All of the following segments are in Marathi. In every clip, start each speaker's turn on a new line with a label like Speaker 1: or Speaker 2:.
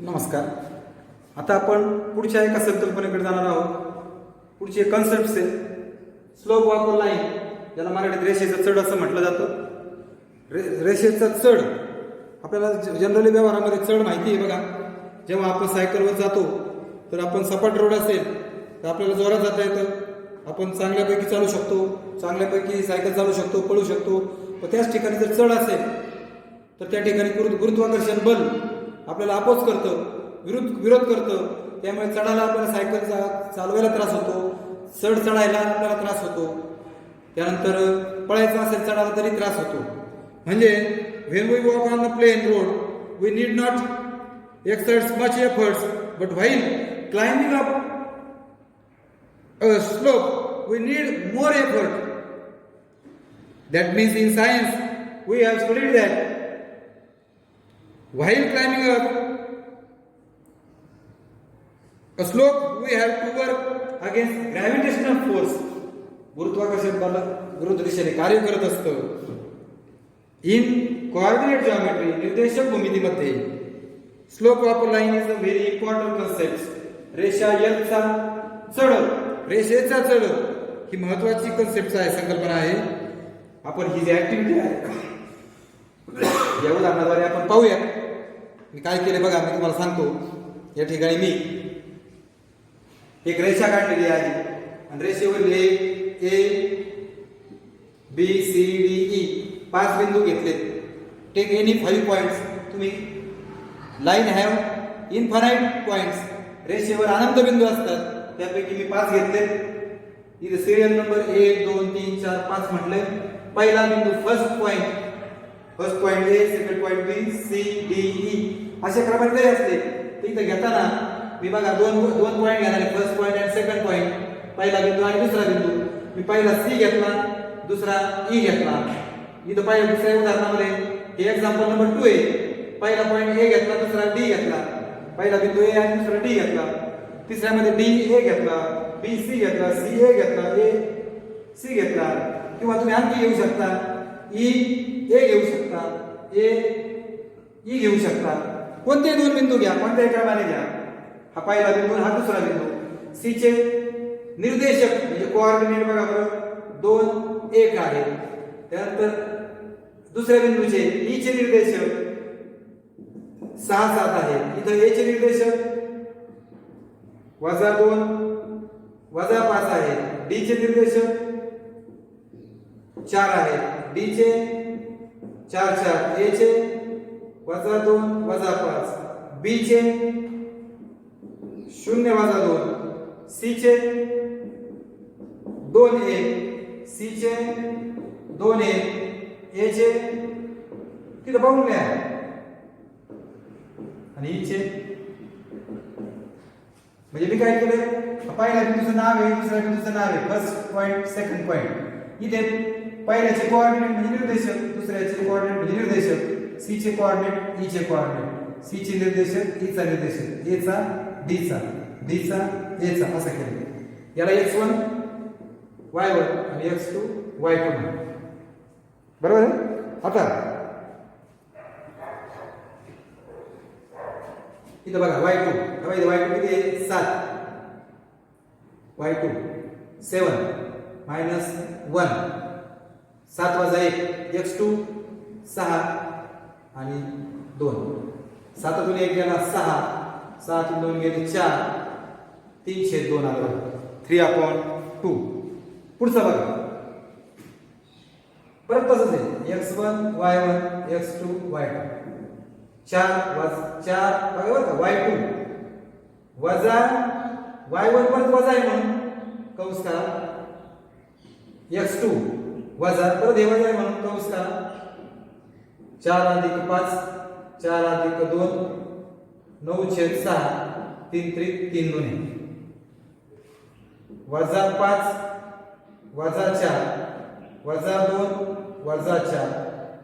Speaker 1: नमस्कार. आता आपण पुढच्या एका संकल्पनेकडे जाणार आहोत. पुढची एक कन्सेप्ट आहे स्लोप ऑफ लाईन, ज्याला मराठीत रेषेचा चढ असं म्हटलं जातं. रेषेचा चढ आपल्याला जनरली व्यवहारामध्ये चढ माहिती आहे बघा. जेव्हा आपण सायकलवर जातो तर आपण सपाट रोड असेल तर आपल्याला जोरात जाता येतं, आपण चांगल्यापैकी चालू शकतो, चांगल्यापैकी सायकल चालू शकतो, पळू शकतो. पण त्याच ठिकाणी जर चढ असेल तर त्या ठिकाणी गुरुत्वाकर्षण बल आपल्याला अपोज करतं, विरोध करतं. त्यामुळे चढायला आपल्याला सायकल चालवायला त्रास होतो, चढायला आपल्याला त्रास होतो. त्यानंतर पळायचं असेल चढायला तरी त्रास होतो. म्हणजे when we walk on the plain road we need not exert much efforts, but while climbing up a slope we need more effort. That means in science we have studied that while climbing up a slope we have to work against gravitational force. गुरुत्वाकर्षण बल विरुद्ध दिशेने कार्य करत असतं. इन कोऑर्डिनेट जॉमेट्री, निर्देशक भूमितीमध्ये slope of line is a very important concept. रेषा एल चा चढ, रेषेचा चढ ही महत्वाची कन्सेप्ट आहे, संकल्पना आहे. आपण ही जी ऍक्टिव्हिटी आहे या उदाहरणाद्वारे आपण पाहूया. मी काय केले बघा, मी तुम्हाला सांगतो. या ठिकाणी मी एक रेषा काढलेली आहे आणि रेषेवर A B C D E 5 बिंदू घेतलेत. Take any 5 points. तुम्ही लाईन हॅव इन्फानाइट पॉइंट्स. रेषेवर अनंत बिंदू असतात, त्यापैकी मी 5 घेतले. इथे सिरियल नंबर 1 2 3 4 5 म्हटले. पहिला बिंदू first point A, second point B, C D E अशा क्रमाने जरी असले तर इथे घेताना मी बघा दोन पॉइंट घेणार आहे, फर्स्ट पॉइंट आणि सेकंड पॉइंट. पहिला बिंदू आणि दुसरा बिंदू. मी पहिला सी घेतला, दुसरा ई घेतला. इथं पहिल्या दुसऱ्या उदाहरणामध्ये हे एक्झाम्पल नंबर 2 आहे. पहिला पॉइंट ए घेतला, दुसरा डी घेतला. पहिला बिंदू ए आणि दुसरा डी घेतला. तिसऱ्यामध्ये डी ए घेतला, बी सी घेतला, सी ए घेतला, ए सी घेतला. किंवा तुम्ही आणखी घेऊ शकता, ई ए घेऊ शकता, ए ई घेऊ शकता. कोणते दोन बिंदू घ्या, कोणत्याही क्रमाने घ्या. हा पहिला बिंदू, हा दुसरा बिंदू. सी चे निर्देशक म्हणजे कोऑर्डिनेट बघा बरं 2 1 आहे. त्यानंतर दुसऱ्या बिंदूचे ई चे निर्देशक 6 7 आहे. इथं ए चे निर्देशक -2 -5 आहे. डी चे निर्देशक 4 आहे. डी चे 4 4, ए चे -2 -5, बी चे 0 -2, सी चे 2 1, सी चे 2 1, ए चे तिथं पाहून घ्या आणि ई चे. म्हणजे मी काय केलं, पहिल्या बिंदूचं नाव आहे, दुसऱ्या बिंदूचं नाव आहे, फर्स्ट पॉइंट सेकंड पॉइंट. इथे पहिल्याचे कोऑर्डिनेट म्हणजे निर्देशक, दुसऱ्याचे कोऑर्डिनेट म्हणजे निर्देशक, सी चे कोऑर्डिनेट, ई चे कोऑर्डिनेट, सी चे निर्देशक, ई चा निर्देशक, ए चा डी चा, डी चा ए चा, असं केलं. याला x1 y1 आणि x2 y2. बरोबर आहे. आता इथं बघा y2, y2 किती आहे 7, y2 7 -1, 7 - 1, x2 6 आणि 2. 7तून 1 गेला 6, 6तून 2 गेले 4, 3/2 आलं 3/2. पुढचा बघा परत तसंच आहे, x1 y1 x2 y2. 4 बघा बरं का, y2 वजा y1 परत वजा आहे म्हणून कंस करा, x2 वजा परत हे वजा आहे म्हणून कंस करा. 4 + 5 4 + 2 9/6, 3 3 3 2 -5 -4 -2 -4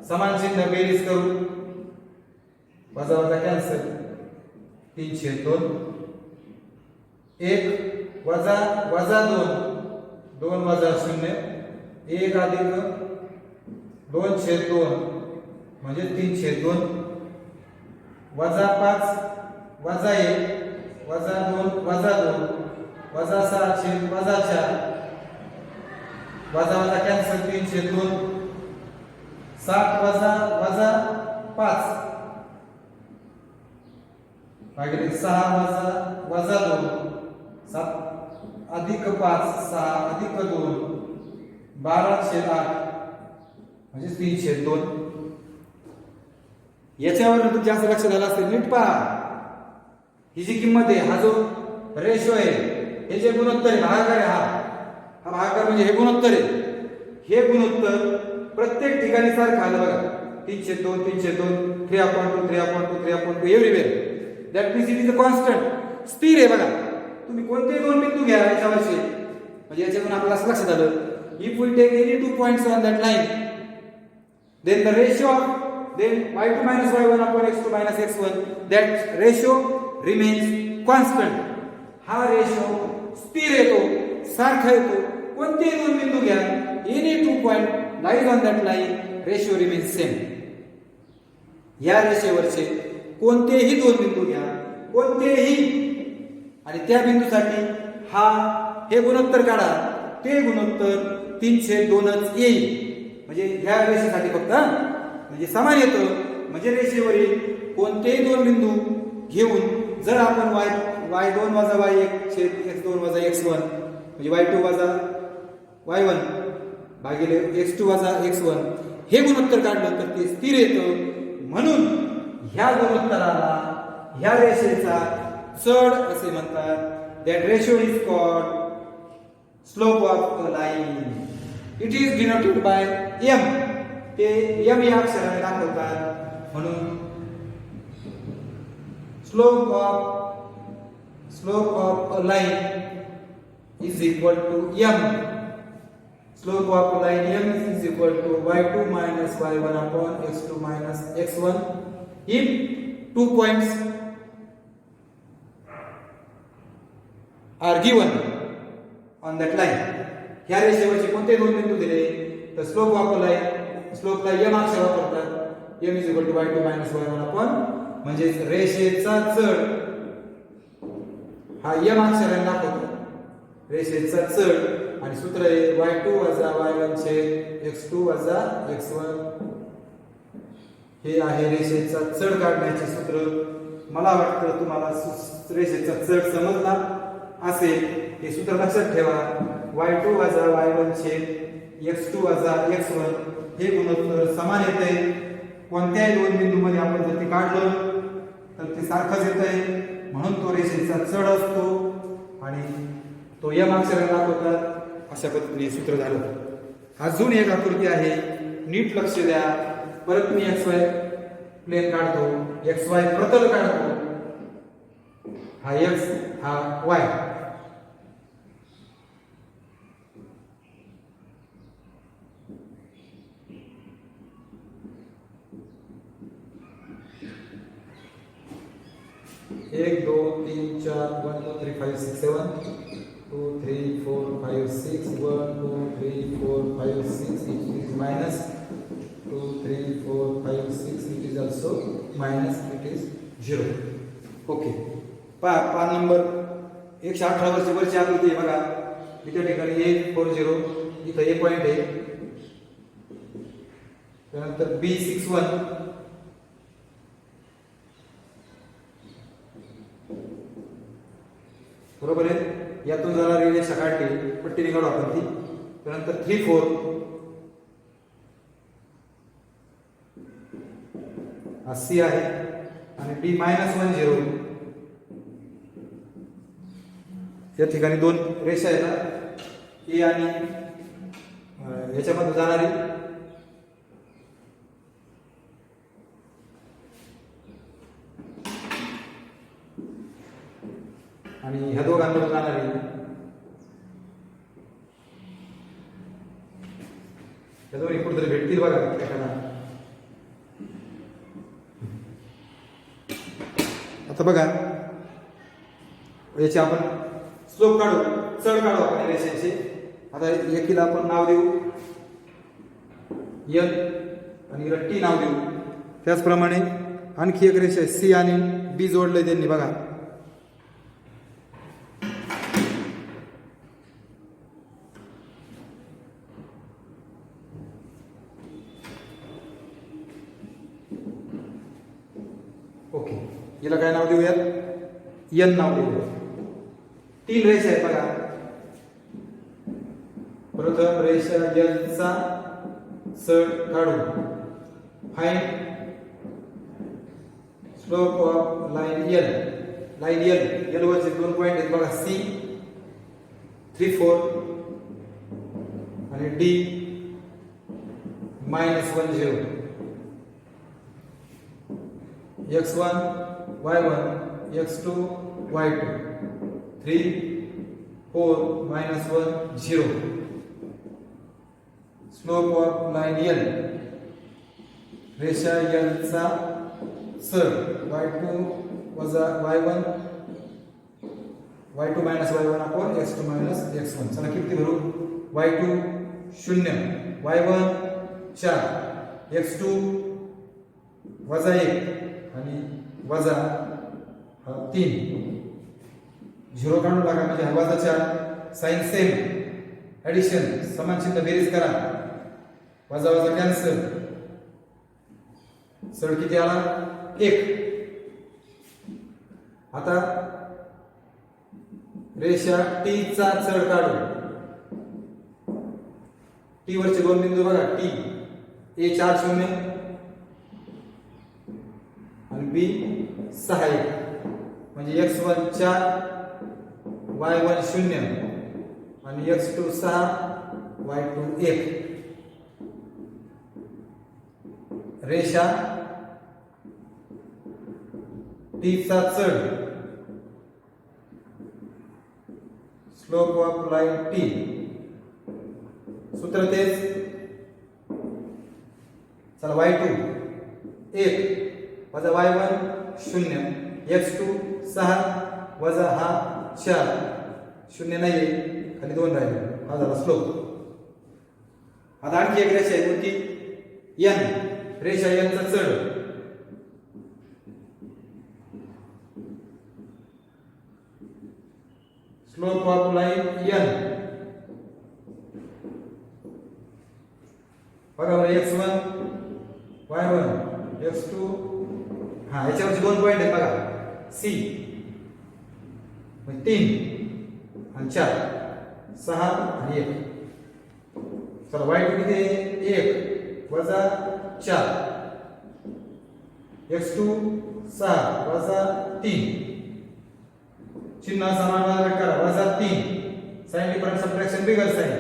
Speaker 1: समान चिन्ह बेरीज करू, वजा कॅन्सल, 3/2 1 वजा 2 2 वजा 0 1 अधिक 2/2 म्हणजे 3/2 वजा 5 वजा 1 वजा 2 वजा 2 वजा 6 छेद वजा 4 वजा वजा कॅन्सल 3 छेद 2 7 वजा वजा 5 भागिले 6 वजा वजा 2 7 अधिक 5 6 अधिक 2 12 छेद 8 म्हणजे 3 छेद 2. याच्यावर तुमच्या असं लक्ष झालं असेल. नीट पहा, ही जी किंमत आहे, हा जो रेशो आहे, हे जे गुणोत्तर आहे, भागाकार आहे, हा भागाकार म्हणजे हे गुणोत्तर आहे. हे गुणोत्तर प्रत्येक ठिकाणी सारखं आलं बघा. 3/2 3/2 3/2 3/2 3/2 everywhere. That means it is a constant, स्थिर आहे बघा. तुम्ही कोणतेही दोन बिंदू घ्या याच्यावरचे, म्हणजे याच्यातून आपल्याला असं लक्षात आलं, if we take any 2 points on that line, then the ratio of then y2 minus y1 upon x2 minus x1, that ratio remains constant. हा रेशो स्थिर येतो, सारखा येतो. कोणतेही दोन बिंदू घ्या, any 2 point lies on that line, ratio remains same. या रेषेवरचे कोणतेही दोन बिंदू घ्या, कोणतेही, आणि त्या बिंदूसाठी हे गुणोत्तर काढा. ते गुणोत्तर 3/2च येईल. म्हणजे ह्या रेषेसाठी फक्त म्हणजे समान येतं. म्हणजे रेषेवरील कोणतेही दोन बिंदू घेऊन जर आपण y2 वजा y1 छेद x2 वजा x1 म्हणजे y2 वजा y1 भागिले x2 वजा x1 हे गुणोत्तर काढलं तर ते स्थिर येतं. म्हणून ह्या गुणोत्तराला, ह्या रेषेचा चढ असे म्हणतात. That ratio is called slope of a line. It is denoted by m. ते m या अक्षराने दाखवतात. म्हणून slope of a line is equal to m. Slope of a line m is equal to y2 minus y1 upon x2 minus x1 if 2 points are given on that line. ह्या रेषेवरचे कोणते दोन बिंदू दिले तर स्लोप ऑफ अ लाईन, स्लोपला m अक्षर वापरतात. m is equal to y2 minus y1 upon, म्हणजे रेषेचा चढ हा m अक्षराने दाखवतो. रेषेचा चढ आणि सूत्र आहे y2 वजा y1 छेद x2 वजा x1. हे आहे रेषेचा चढ काढण्याचे सूत्र. मला वाटतं तुम्हाला रेषेचा चढ समजला असेल. हे सूत्र लक्षात ठेवा. y2 वजा y1 छेद x2 वजा x1 हे गुणोत्तर समान येते. कोणत्याही दोन बिंदूमध्ये आपण जर ते काढलं तर ते सारखंच येतंय. म्हणून तो रेषेचा चढ असतो आणि तो m अक्षराने दाखवतात. अशा पद्धतीने सूत्र झालं. अजून एक आकृती आहे, नीट लक्ष द्या. परत मी xy प्लेन काढतो, xy प्रतल काढतो. हा x हा y. एक 2 3 4 1 2 3 5 6 7 2 3 4 5 6 1 2 3 4 5 6 it is minus 2 3 4 5 6 it is also minus, it is 0. Okay. पहा नंबर 118 वरची आकृती आहे बघा. इथे ठिकाणी 1 4 0 इथं एक पॉइंट आहे. त्यानंतर B61 बरोबर आहे. यातून जाणारी रेषा काढली, पट्टीने काढू आपण ती. त्यानंतर 3 4 80 आहे आणि D -1 0. या ठिकाणी दोन रेषा आहेत ना, ए आणि याच्यामध्ये जाणारी आणि ह्या दोघांमध्ये जाणारी या दोन्ही कुठेतरी भेटतील बघा एखादा. आता बघा याचे आपण स्लोप काढू, चढ काढू आपण रेषेचे. आता एकीला आपण नाव देऊ N आणि T नाव देऊ. त्याचप्रमाणे आणखी एक रेषा आहे सी आणि बी जोडलंय त्यांनी बघा. ओके, याला काय नाव देऊयात? एन नाव देऊयात. 3 रेषा आहेत बघा. प्रथम रेषा एल चा सड काढू. Find slope of line L. Line L वरचे 2 पॉइंट आहेत बघा, सी 3 4 आणि D -1 0. x1 y1 x2 y2 3 4 -1 0. Slope of line L. रेषा एल चा सड y2 वजा y1 y2 -y1 आपण x2 x1. चला किती भरू? y2 0 y1 4 x2 वजा 1 आणि वजा 3 0 काढून टाका म्हणजे हा वजा 4. साइन सेम ऍडिशन समान चिन्ह बेरीज करा. वजा वजा कॅन्सल. सड किती आला? 1. आता रेषा टी चा सड काढू. टी वरचे 2 बिंदू बघा, टी ए 4 0 आणि बी 6 1 म्हणजे x1 4 y1 0 आणि x2 6 y2 1. रेषा टी चा चढ. Slope of line T. सूत्र तेच. चला y2 1 वजा y1 0 x2 6 वजा हा 4 0 नाही खाली 2 राहिले. हा झाला स्लोप. आता आणखी एक रेषा आहे कोणती? n. रेषा n चा चढ. Slope of line n. बघा x1 y1 x2 हा याच्यावरचे 2 पॉइंट आहेत बघा, सी 3 आणि 4 6 आणि 1. चला y2 किती आहे? 1 वजा 4 x2 6 वजा 3 चिन्ह समान करा. वजा 3 साइन डिफरंट सबट्रॅक्शन बिगर साइन.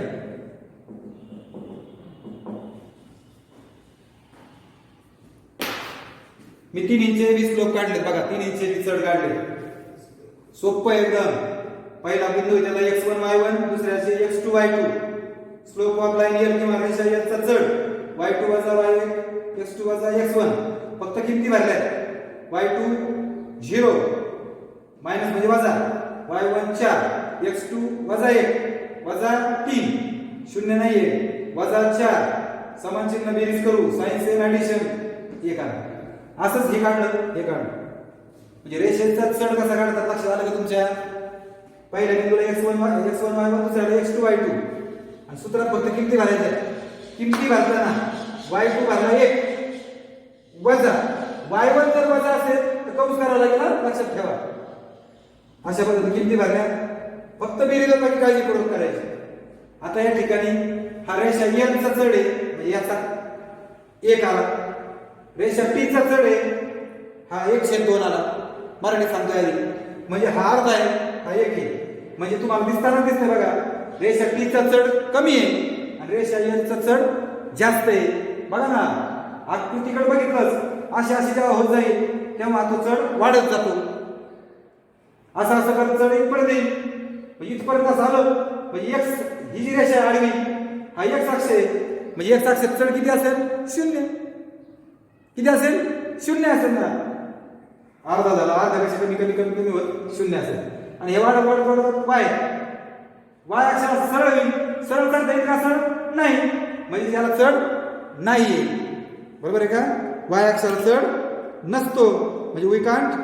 Speaker 1: मी 3 इंच बी स्लोप काढले बघा, 3 इंच बी चढ काढले. सोपं एकदम. पहिला बिंदू त्याला x1 y1 दुसऱ्याचे x2 y2. Slope of line L किंवा रेषा एल चा चढ y2 वजा y1 x2 वजा x1. फक्त किमती भरल्यात. y2 0 मायनस म्हणजे वजा y1 4 x2 वजा 1 वजा 3 0 नाहीये वजा 4 समान चिन्ह बेरीज करू. साइन सेम ऍडिशन 1 आला. असंच हे काढलं, हे काढलं. म्हणजे रेषेचा चढ कसा काढतात लक्षात आलं का तुमच्या? पहिल्या बिंदूला x1 y1 दुसऱ्याला x2 y2 आणि सूत्रात फक्त किमती भरायच्या. किमती भरताना y2 भरला 1 वजा y1 जर वजा असेल तर कंस करावा लागेल, लक्षात ठेवा. अशा पद्धतीने किमती भरल्या. फक्त बेरीज बाकी काळजीपूर्वक करायची. आता या ठिकाणी हा रेषा n चा चढ आहे म्हणजे याचा 1 आला. रेषा टी चा चढ आहे हा 1/2 आला. मराठीत सांगतोय आधी म्हणजे हा अर्धा आहे, हा 1 आहे. म्हणजे तुम्हाला दिसताना दिसतंय बघा, रेषा टी चा चढ कमी आहे आणि रेषा n चा चढ जास्त आहे. बघा ना, आकृतीकडे बघितलंच अशी अशी जेव्हा होत जाईल तेव्हा तो चढ वाढत जातो. असं असं करत चढ इथपर्यंत येईल. इथपर्यंत असं आलं म्हणजे x ही जी रेषा आडवी हा x अक्ष आहे म्हणजे x अक्षात चढ किती असेल? 0. किती असेल? 0 असेल ना. अर्धा झाला, अर्ध्यापेक्षा कमी कमी कमी कमी होत 0 असेल. आणि हे वाढत वाढत वाढत y अक्षाला सरळ होईल. सरळ चढता येईल का? सरळ नाही म्हणजे त्याला चढ नाहीये. बरोबर आहे का? y अक्षाला चढ नसतो. म्हणजे वी कांट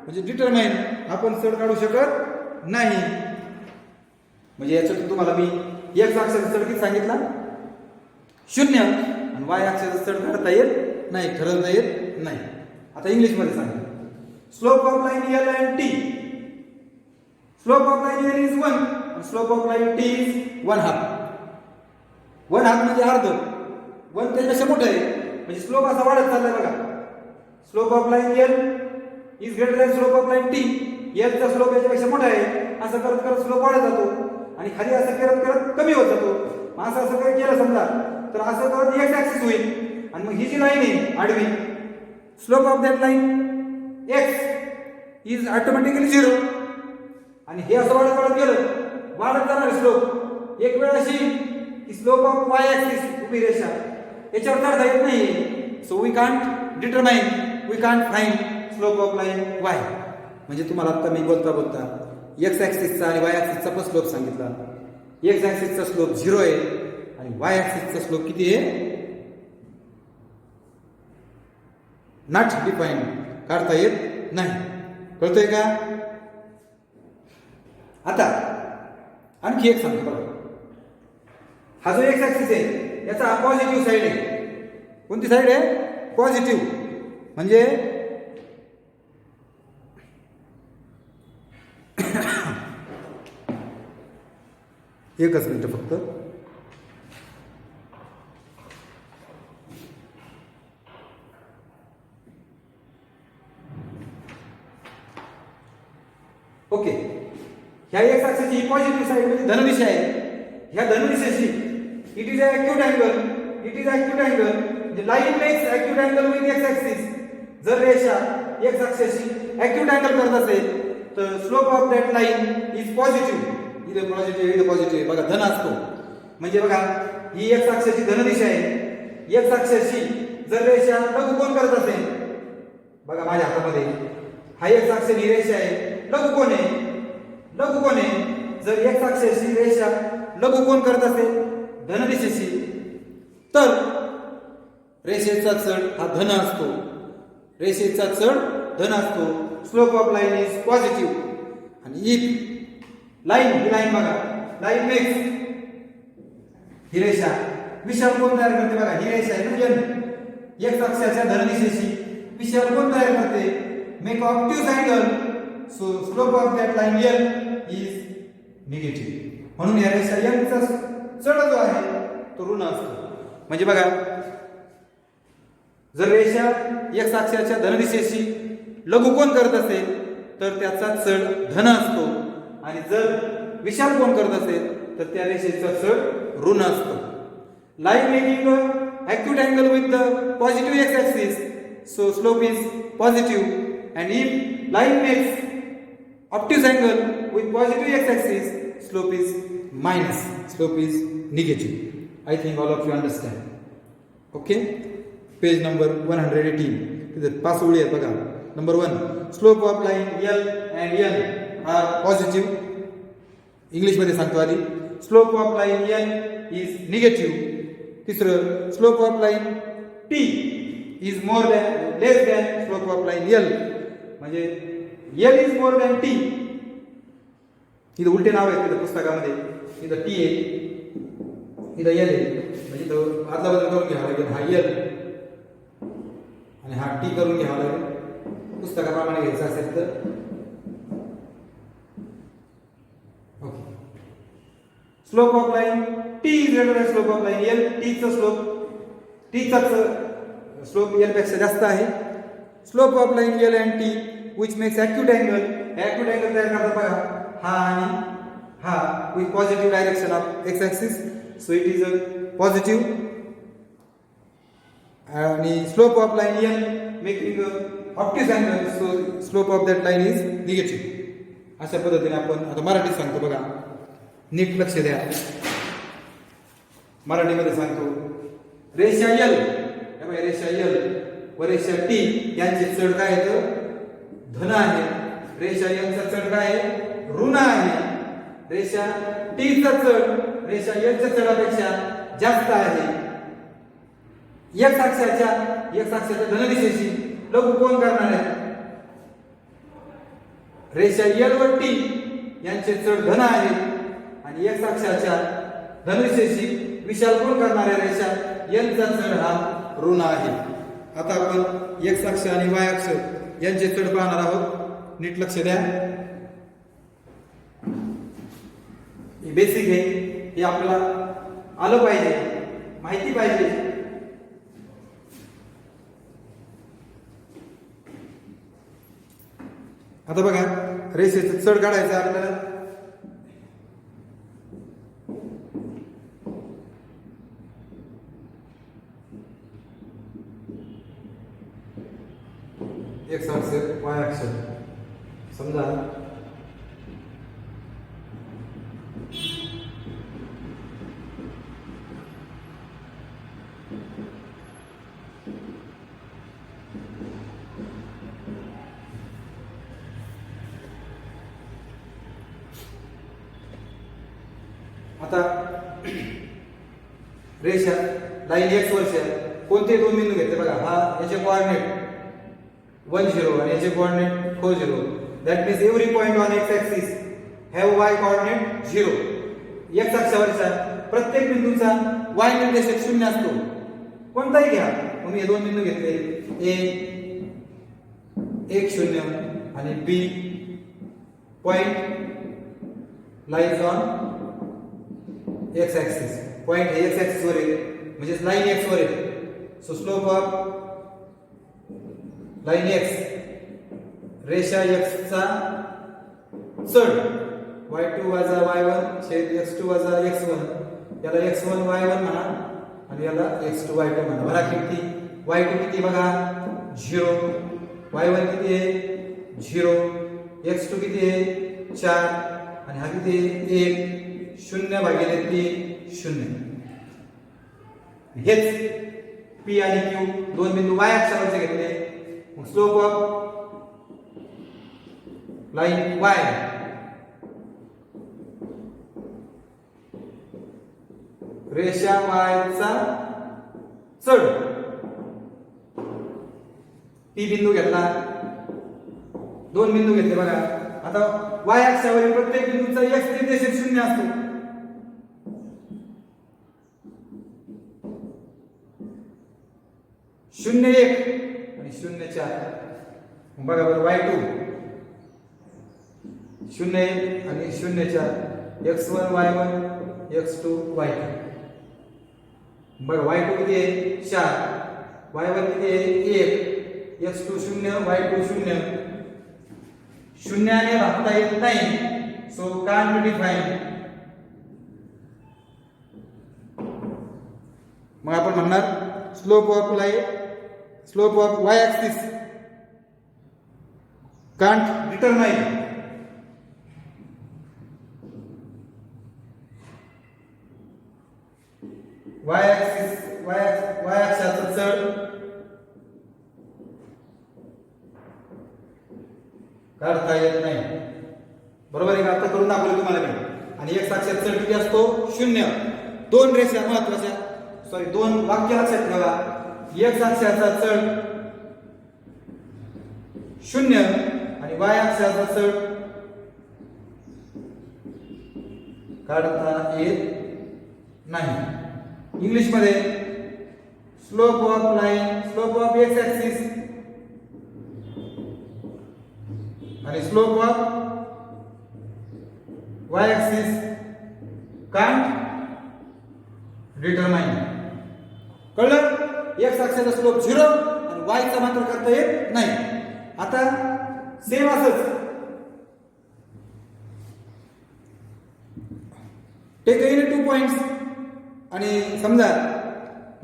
Speaker 1: म्हणजे डिटरमाइन आपण चढ काढू शकत नाही. म्हणजे याच्यातून तुम्हाला मी एक्स अक्षाचा चढ किती सांगितला 0 आणि वाय अक्षाचा चढ काढता येत नाही, ठरवता येत नाही. आता इंग्लिश मध्ये सांगा. Slope of line L and T. Slope of line L is 1 and slope of line T is 1/2. 1/2 म्हणजे अर्ध. 1 त्याच्यापेक्षा मोठं आहे म्हणजे स्लोप असा वाढत चाललाय बघा. Slope of line L is greater than slope of line T. L चा स्लोप याच्यापेक्षा मोठा आहे. असं करत करत स्लोप वाढत जातो आणि खाली असं करत करत कमी होत जातो. असं असं काही केलं समजा तर असं करत एक्स ऍक्सिस होईल आणि मग ही जी लाईन आहे आडवी, slope of that line x is automatically 0. आणि हे असं वाढत वाढत गेलं, वाढत जाणार स्लोप. एक वेळ अशी की स्लोप ऑफ वाय ऍक्सिस उभी रेषा याच्यावर चढता येत नाही. So we can't determine, we can't find slope of line Y. म्हणजे तुम्हाला आता मी बोलता बोलता एक्स ऍक्सिसचा आणि वाय ऍक्सिसचा पण स्लोप सांगितला. एक्स ऍक्सिसचा स्लोप 0 आहे आणि वाय ऍक्सिसचा स्लोप किती आहे नॉट डिफाईन, काढता येत नाही. कळतंय का? आता आणखी एक सांगतो बघा. हा जो एक्स ऍक्सिस आहे याचा पॉझिटिव्ह साईड आहे. कोणती साईड आहे? पॉझिटिव्ह. म्हणजे एकच मिनिट फक्त. ओके, ह्या एक्स ऍक्सिसची पॉझिटिव्ह साईड म्हणजे धनदिशा आहे. ह्या धनदिशेशी it is a acute angle. It is acute angle म्हणजे line makes acute angle with x axis. जर रेषा एक्स ऍक्सिसशी ॲक्यूट अँगल करत असेल तर slope of that line is positive. इथं पॉझिटिव्ह इथं पॉझिटिव्ह बघा, धन असतो. म्हणजे बघा ही एक्स ऍक्सिसची धनदिशा आहे. एक्स ऍक्सिसशी जर रेषा लघुकोन करत असेल, बघा माझ्या हातामध्ये हा एक्स ऍक्सिस ही रेषा आहे, लघुकोन आहे. लघुकोन आहे. जर एक्स ऍक्सिसची रेषा लघुकोन करत असेल धनदिशेशी तर रेषेचा चढ हा धन असतो. रेषेचा चढ धन असतो. Slope of line is positive. आणि इफ लाईन, ही लाईन बघा, लाईन मेक्स, ही रेषा विशाल कोण तयार करते बघा. ही रेषा आहे ना एन, एक्स अक्षाच्या धनदिशेशी विशाल कोण तयार करते? Make obtuse angle. So slope of that line L is negative. म्हणून या रेषा एनचा चढ जो आहे तो ऋण असतो. म्हणजे बघा जर रेषा एक्स अक्षाच्या धनदिशेशी लघुकोन करत असेल तर त्याचा चढ धन असतो आणि जर विशाल कोन करत असेल तर त्या रेषेचा चढ ऋण असतो. Line making acute angle with the positive x axis, so slope is positive. And if line makes obtuse angle with positive x-axis, slope is minus, slope is negative. I think all of you understand. Okay, page number 118. तिथे 5 ओळी आहेत बघा. Number 1, slope of line L and N are positive. English मध्ये सांगतो आधी. Slope of line L is negative. तिसरं, slope of line T is less than slope of line L. म्हणजे L is more than T. इथं उलटे नाव आहे तिथं पुस्तकामध्ये. इथं T आहे, इथं L आहे. म्हणजे इथं आदला बदल करून घ्यावा लागेल. हा L आणि हा T करून घ्यावा लागेल. पुस्तकाप्रमाणे घ्यायचं असेल तर. Okay, slope of line T is greater than slope of line L. T चा स्लोप L पेक्षा जास्त आहे. Slope of line L and T which makes acute angle. Acute angle तयार करतात बघा हा आणि हा with positive direction of x axis, so it is a positive. आणि slope of line L making a obtuse angle, so slope of that line is negative. अशा पद्धतीने आपण आता मराठीत सांगतो बघा, नीट लक्ष द्या. मराठीमध्ये सांगतो. रेषा L, रेषा L व रेषा T यांचे चढ काय आहे? धन आहे. रेषा L चा चढ काय आहे? ऋण आहे. रेषा T चा चढ रेषा L च्या चढापेक्षा जास्त आहे. एक्स अक्षाच्या धनदिशेशी लघु कोण करणार आहे? रेषा L व T यांचे चढ धन आहे आणि x अक्षाच्या धनरेषेशी विशाल कोण करणार आहे? रेषा L चा चढ हा ऋण आहे. आता आपण x अक्ष आणि y अक्ष यांचे चढ पाहणार आहोत. नीट लक्ष द्या. हे बेसिक आहे, हे आपल्याला आलं पाहिजे, माहिती पाहिजे. आता बघा, रेषेचं चढ काढायचं आपल्याला. एक्स अक्ष वाय अक्ष समजा आता रेषा लाईन एक्स वर्ष कोणते दोन बिंदू घेतले बघा. हा याचे कोऑर्डिनेट 10 आणि याचे coordinate 40. That means every point on x axis have y coordinate 0. X अक्षावरच्या प्रत्येक बिंदूचा वाय निर्देशक 0 असतो. कोणताही घ्या. मग मी हे दोन बिंदू घेतले, ए 1 0 आणि B point lies on x axis. Point हे एक्स ऍक्सिस वर आहे म्हणजे लाईन एक्स वर आहे. So slope of line x रेषा x चा चढ y2 वजा y1 छेद x2 वजा x1, याला x1 y1 म्हणा आणि याला x2 y2 म्हणा. बघा किती y2 किती बघा 0, y1 किती आहे 0, x2 किती आहे 4 आणि हा किती आहे 1. 0 भागिले 3 0. हेच P आणि Q दोन बिंदू y अक्षावरचे घेतले. स्लोप ऑफ लाईन y रेषा y चा चढ P बिंदू घेतला, दोन बिंदू घेतले बघा. आता y अक्षावरील प्रत्येक बिंदूचा x निर्देशक 0 असतो. शून्य 1 आणि 0 4. बघा बरं y2 0 1 आणि 0 4 x1 y1 x2 y2. बघा y2 किती आहे 4, y1 किती आहे 1, x2 0 y2 0. शून्याने भागता येत नाही, सो कांट बी डिफाइन. मग आपण म्हणणार slope of y axis can't determine. y अक्षाचा चढ काढता येत नाही. बरोबर आहे का? आता करून दाखवलं तुम्हाला मी. आणि x अक्षाचा चढ किती असतो 0. दोन रेषा महत्वाच्या, दोन वाक्य लक्षात ठेवा. x अक्षाचा चढ 0 आणि y अक्षाचा चढ काढता येत नाही. इंग्लिश मध्ये स्लोप ऑफ x ऍक्सिस आणि slope of y axis can't determine. कळलं? x अक्षाचा स्लोप 0 आणि y चा मात्र करता येत नाही. आता सेम असंच टेक एनी 2 पॉइंट्स आणि समजा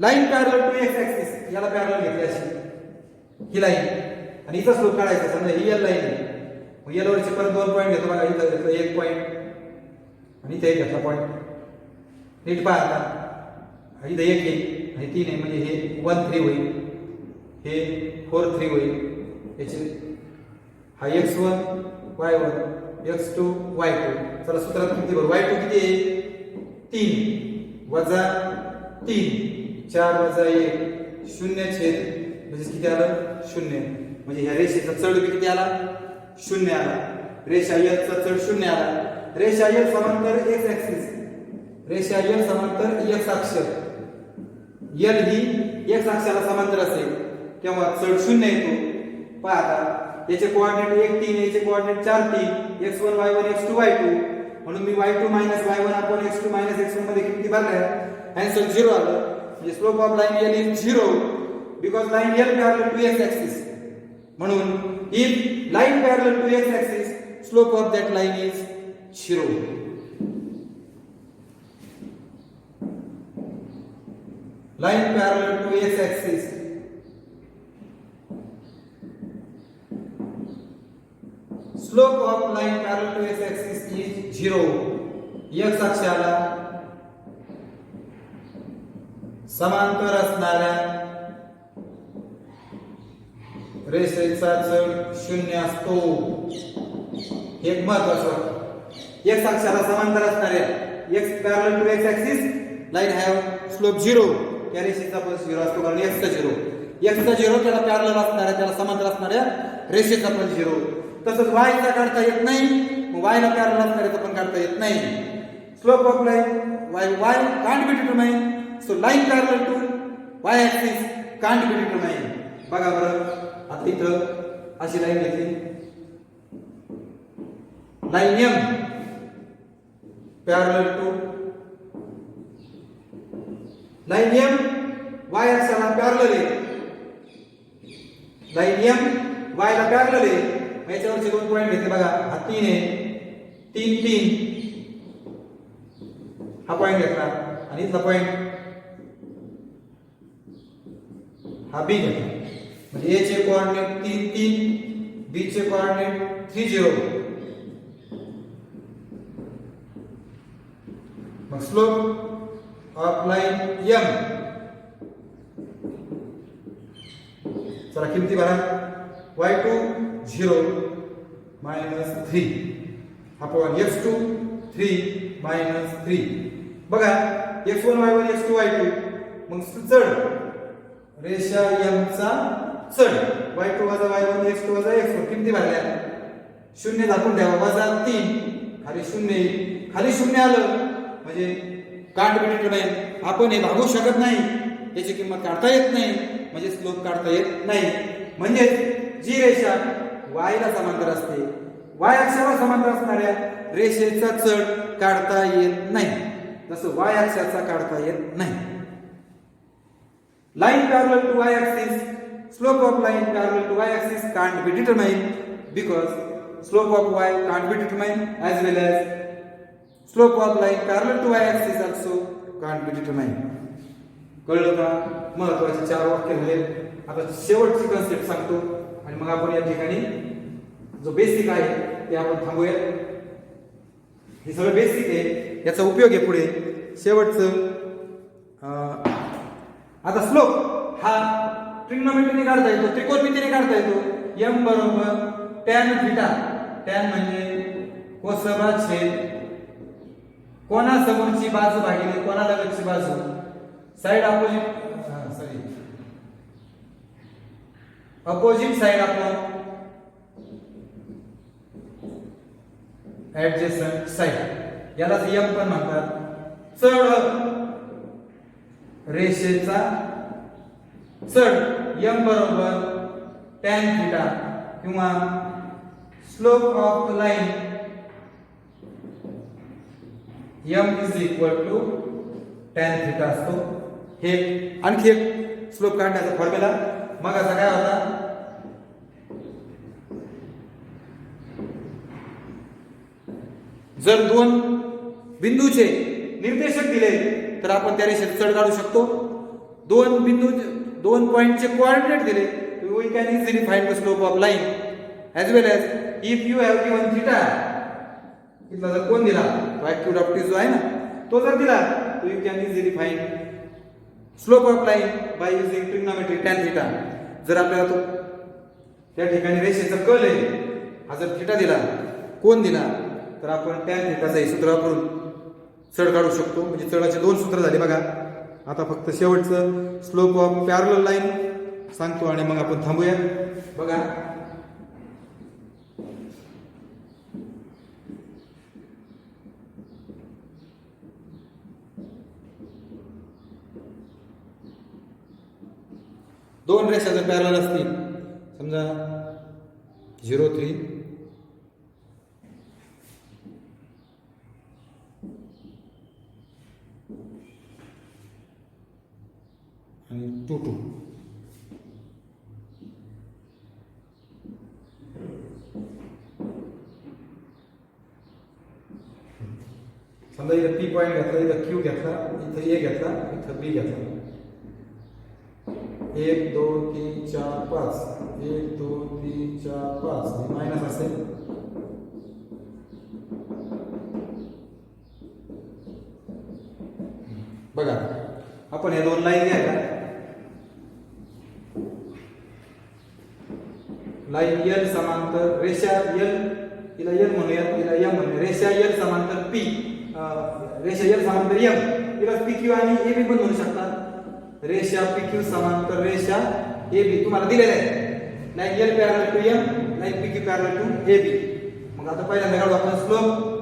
Speaker 1: line parallel to x axis, याला पॅरलल घेतली अशी ही लाईन आणि इथं स्लोप काढायचा. समजा ही L लाईन आहे, मग L वरचे परत 2 पॉइंट घेतो बघा. इथं घेतलं 1 पॉइंट आणि इथे घेतला पॉइंट. नीट पहा आता, इथं 1 आहे आणि 3 आहे म्हणजे हे 1 3 होईल, हे 4 3 होईल. याचे हा x1 y1 x2 y2. चला सूत्रात किती बरोबर y2 किती आहे 3 वजा 3 4 वजा 1 0 छेद म्हणजे किती आलं 0. म्हणजे ह्या रेषेचा चढ बी किती आला 0 आला. रेषा L चा चढ 0 आला. रेषा L समांतर x ऍक्सिस, रेषा L समांतर x अक्ष, L ही x अक्षाला समांतर असेल तेव्हा चढ 0 येतो. पहा आता याचे कोऑर्डिनेट 1 3, याचे coordinate 4 3, x1 y1 x2 y2, म्हणून मी y2 y1 आपण x2 x1 मध्ये किती भरल्या, आन्सर 0 आलं. म्हणजे slope of line L is 0 because line L parallel to x axis. म्हणून if line parallel to x axis, slope of that line is 0. Line parallel to x axis, slope of line parallel to x axis is 0. x अक्षाला समांतर असणाऱ्या रेषेचा चढ 0 असतो. एक महत्वाचं, x अक्षाला समांतर असणाऱ्या x parallel to x axis line have slope 0. त्या रेषेचा पण 0 असतो कारण x चा 0, x चा 0 त्याला पॅरलल असणाऱ्या त्याला समांतर असणाऱ्या रेषेचा पण 0. तसंच y चा काढता येत नाही, y ला पॅरलल असणाऱ्याचा पण काढता येत नाही. Slope of line y can't be determine, so line parallel to y axis can't be determine. बघा बरं आता इथं अशी लाईन घेतली, line M parallel to line M y अक्षाला पॅरलल आहे, लाईन M y ला पॅरलल आहे. याच्यावरचे दोन पॉइंट घेतले बघा, हा 3 आहे, 3 3 हा पॉइंट घेतला आणि इथला पॉइंट हा B घेतला. म्हणजे A चे कोऑर्डिनेट 3 3, B चे कोऑर्डिनेट 3 0. मग स्लोप ऑफ लाईन M, चला किमती भरा, y2 0 -3 अपॉन x2 3 -3. बघा x1 y1 x2 y2, मग चढ रेषा M चा चढ y2 वजा y1 x2 वजा x1 किमती भरल्या, 0 दाखवून द्यावा, वजा 3 खाली 0 येईल, खाली 0 आलं म्हणजे कांट बी डिटरमाइन. आपण हे भागू शकत नाही, याची किंमत काढता येत नाही, म्हणजे स्लोप काढता येत नाही. म्हणजे जी रेषा y ला समांतर असते, y अक्षाला समांतर असणाऱ्या रेषेचा चढ काढता येत नाही, जसं y अक्षाचा काढता येत नाही. Line parallel to y axis, slope of line parallel to y axis can't be determined because slope of y can't be determined as well as slope of line parallel to y axis also can't be determined. कळलं का? महत्त्वाचे 4 वाक्य झाले. आता शेवटची कन्सेप्ट सांगतो आणि मग आपण या ठिकाणी जो बेसिक आहे ते आपण थांबूया. हे सगळं बेसिक आहे, याचा उपयोग आहे पुढे. शेवटचं आता स्लोप हा ट्रिग्नोमेट्रीने काढता येतो, त्रिकोणमितीने काढता येतो. m बरोबर tan थीटा, tan म्हणजे कोसभा छेद कोणासमोरची बाजू भागिले कोणालगतची बाजू, side opposite side upon adjacent side, यालाच m पण म्हणतात. चढ रेषेचा चढ m बरोबर tan थीटा किंवा slope of line m is equal to tan theta असतो. हे आणखी एक स्लोप काढण्याचा फॉर्म्युला. मग असा काय होता, जर दोन बिंदूचे निर्देशक दिले तर आपण त्या रेषेत चढ काढू शकतो. दोन पॉइंटचे कोऑर्डिनेट दिले we can easily find the slope of line as well as if you have given theta, इथला जर कोण दिला तो acute optic जो आहे ना तो जर दिला तो you can easily find slope of line by using trigonometry tan theta. जर आपल्याला तो त्या ठिकाणी रेषेचा कल आहे, हा जर थीटा दिला, कोण दिला, तर आपण tan थीटाचा हे सूत्र वापरून चढ काढू शकतो. म्हणजे चढाचे 2 सूत्र झाले बघा. आता फक्त शेवटचं स्लोप ऑफ पॅरलल लाईन सांगतो आणि मग आपण थांबूया. बघा, दोन रेषा जर पॅरलल असतील, समजा 0 3 आणि 2 2, समजा इथं P पॉईंट घेतला, इथं Q घेतला, इथं A घेतला, इथं B घेतला. 1 2 3 4 5, 1 2 3 4 5 मायनस असेल. बघा, आपण हे दोन लाईन घ्यायला, लाईन L समांतर रेषा L, तिला L म्हणूया, तिला M म्हणूया. रेषा L समांतर P, रेषा L समांतर M, तिला PQ आणि AB पण म्हणू शकतात. रेषा PQ समांतर रेषा AB तुम्हाला दिलेले आहे. Line L parallel to M, line PQ parallel to AB. मग आता पहिल्यांदा काढू आपण स्लोप.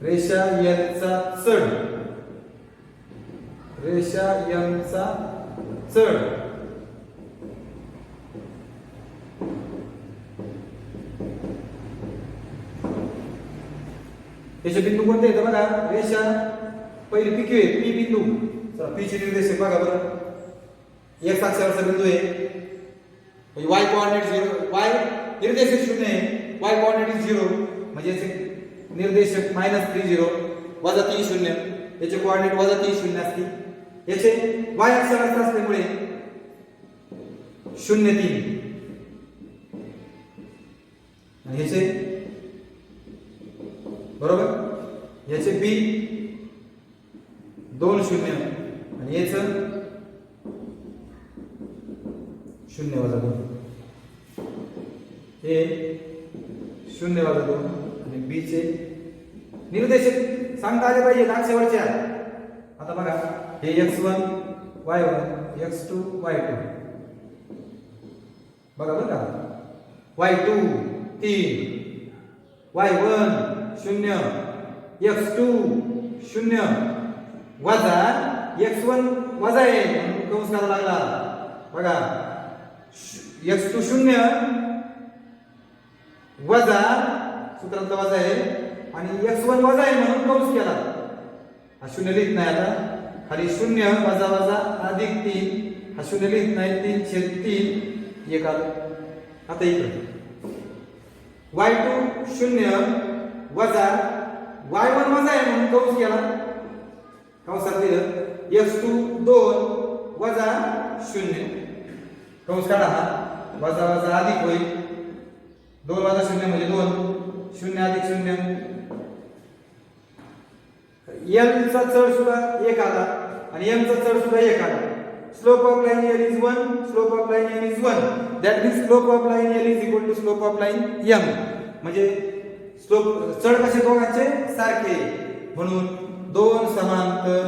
Speaker 1: रेषा L चा चढ, रेषा M चा चढ, याचे बिंदू कोणते आहेत बघा. रेषा पहिली PQ आहे, P बिंदू. P चे निर्देशक बघा बरं, x अक्षावरचा बिंदू आहे, म्हणजे y कोऑर्डिनेट 0, y निर्देशक 0 आहे, y कोऑर्डिनेट 0, म्हणजे याचे निर्देशक -30 -30 याचे कोऑर्डिनेट -30 असतील. याचे y अक्षावर असल्यामुळे 0 3, आणि याचे बरोबर, याचे B 2 0 आणि याचं 0 वजा 2, हे 0 वजा 2 आणि B चे निर्देशक सांगता आले पाहिजे अक्षावरच्या. आता बघा, हे x1 y1 x2 y2 बघा बरं का, y2 3 y1 0 x2 0 वजा x1 वजा आहे म्हणून कंस करावा लागला. बघा, x2 0 वजा, सूत्रात वजा आहे, आणि x1 वजा आहे म्हणून कंस केला. हा 0 लिहित नाही. आता खाली 0 वजा वजा अधिक 3, हा 0 लिहित नाही, 3/3 एक आलं. आता इकडे y2 0 वजा y1 वजा आहे म्हणून कंस केला, कंसात लिहिलं x2 2 वजा 0, कंस काढा, हा वजा वजा अधिक होईल, 2 वजा 0 म्हणजे 2, 0 अधिक 0. L चा चढ सुद्धा 1 आला आणि M चा चढ सुद्धा 1 आला. Slope of line L is 1, slope of line M is 1. That means slope of line L is equal to slope of line M. म्हणजे स्लोप चढ कसे दोघांचे सारखे, म्हणून दोन समांतर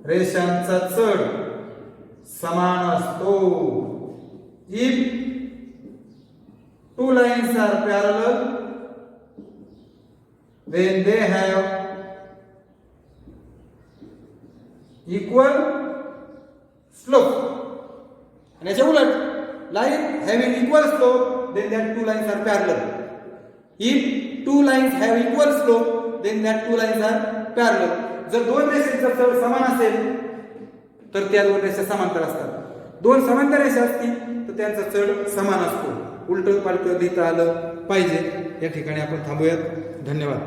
Speaker 1: रेषांचा चढ समान असतो. If two lines are parallel, then they have equal slope. आणि याच्या उलट, line having equal slope, then that two lines are parallel. If two lines have equal slope, then that two lines are parallel. जर दोन रेषांचा चढ समान असेल तर त्या दोन रेषा समांतर असतात. दोन समांतर रेषा असतील तर त्यांचा चढ समान असतो. उलट पालट लिहिता आलं पाहिजे. या ठिकाणी आपण थांबूयात. धन्यवाद.